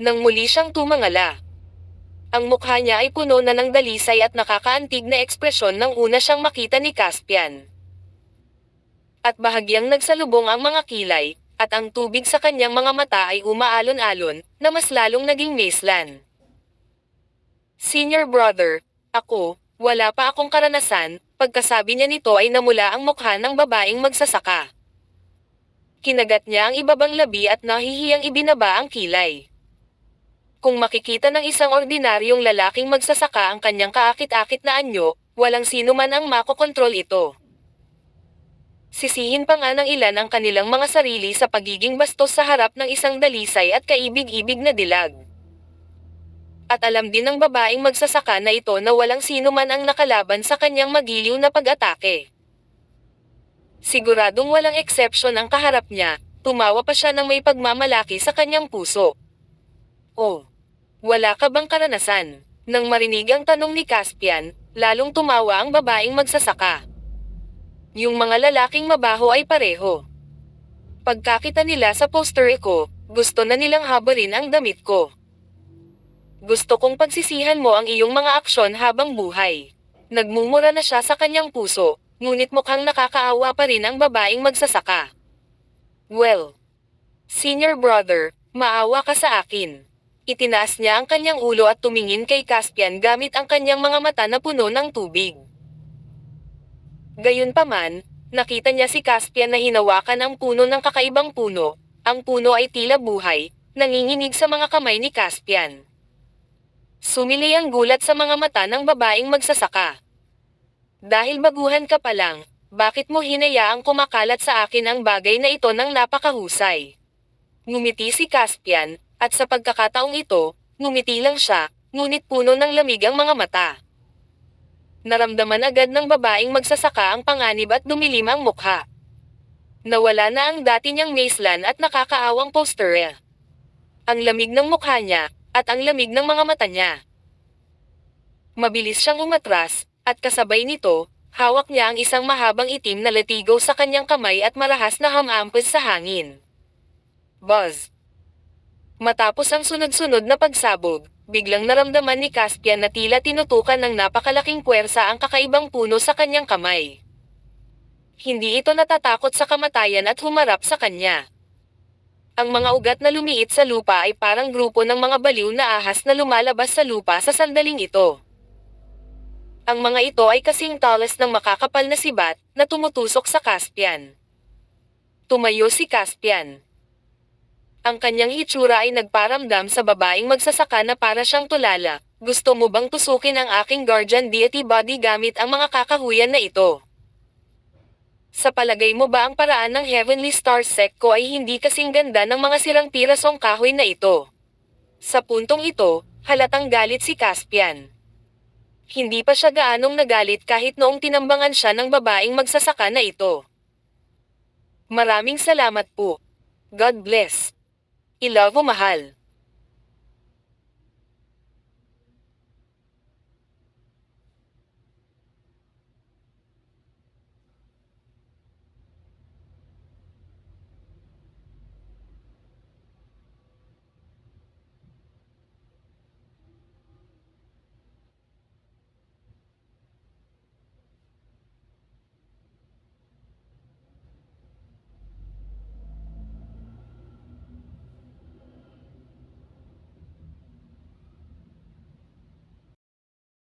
nang muli siyang tumangala. Ang mukha niya ay puno na ng dalisay at nakakaantig na ekspresyon nang una siyang makita ni Caspian. At bahagyang nagsalubong ang mga kilay, at ang tubig sa kanyang mga mata ay umaalon-alon, na mas lalong naging maislan. Senior brother, ako, wala pa akong karanasan, pagkasabi niya nito ay namula ang mukha ng babaeng magsasaka. Kinagat niya ang ibabang labi at nahihiyang ibinaba ang kilay. Kung makikita ng isang ordinaryong lalaking magsasaka ang kanyang kaakit-akit na anyo, walang sino man ang makokontrol ito. Sisihin pa nga ng ilan ang kanilang mga sarili sa pagiging bastos sa harap ng isang dalisay at kaibig-ibig na dilag. At alam din ng babaeng magsasaka na ito na walang sino man ang nakalaban sa kanyang magiliw na pag-atake. Siguradong walang exception ang kaharap niya, tumawa pa siya ng may pagmamalaki sa kanyang puso. Oh, wala ka bang karanasan? Nang marinig ang tanong ni Caspian, lalong tumawa ang babaeng magsasaka. Yung mga lalaking mabaho ay pareho. Pagkakita nila sa poster ko, gusto na nilang habarin ang damit ko. Gusto kong pagsisihan mo ang iyong mga aksyon habang buhay. Nagmumura na siya sa kanyang puso, ngunit mukhang nakakaawa pa rin ang babaeng magsasaka. Well, senior brother, maawa ka sa akin. Itinaas niya ang kanyang ulo at tumingin kay Caspian gamit ang kanyang mga mata na puno ng tubig. Gayunpaman, nakita niya si Caspian na hinawakan ang puno ng kakaibang puno. Ang puno ay tila buhay, nanginginig sa mga kamay ni Caspian. Sumilay ang gulat sa mga mata ng babaeng magsasaka. Dahil baguhan ka pa lang, bakit mo hinayaang kumakalat sa akin ang bagay na ito ng napakahusay? Ngumiti si Caspian, at sa pagkakataong ito, ngumiti lang siya, ngunit puno ng lamig ang mga mata. Naramdaman agad ng babaeng magsasaka ang panganib at dumilim ang mukha. Nawala na ang dati niyang maislan at nakakaawang posture. Ang lamig ng mukha niya, at ang lamig ng mga mata niya. Mabilis siyang umatras, at kasabay nito, hawak niya ang isang mahabang itim na latigo sa kanyang kamay at marahas na hamampes sa hangin. Buzz! Matapos ang sunod-sunod na pagsabog, biglang naramdaman ni Caspian na tila tinutukan ng napakalaking puwersa ang kakaibang puno sa kanyang kamay. Hindi ito natatakot sa kamatayan at humarap sa kanya. Ang mga ugat na lumiit sa lupa ay parang grupo ng mga baliw na ahas na lumalabas sa lupa sa sandaling ito. Ang mga ito ay kasing talas ng makakapal na sibat na tumutusok sa Caspian. Tumayo si Caspian. Ang kanyang hitsura ay nagparamdam sa babaeng magsasaka na para siyang tulala. Gusto mo bang tusukin ang aking guardian deity body gamit ang mga kakahuyan na ito? Sa palagay mo ba ang paraan ng Heavenly Star Sect ko ay hindi kasing ganda ng mga sirang pirasong kahoy na ito? Sa puntong ito, halatang galit si Caspian. Hindi pa siya gaanong nagalit kahit noong tinambangan siya ng babaeng magsasaka na ito. Maraming salamat po. God bless. I love mo mahal.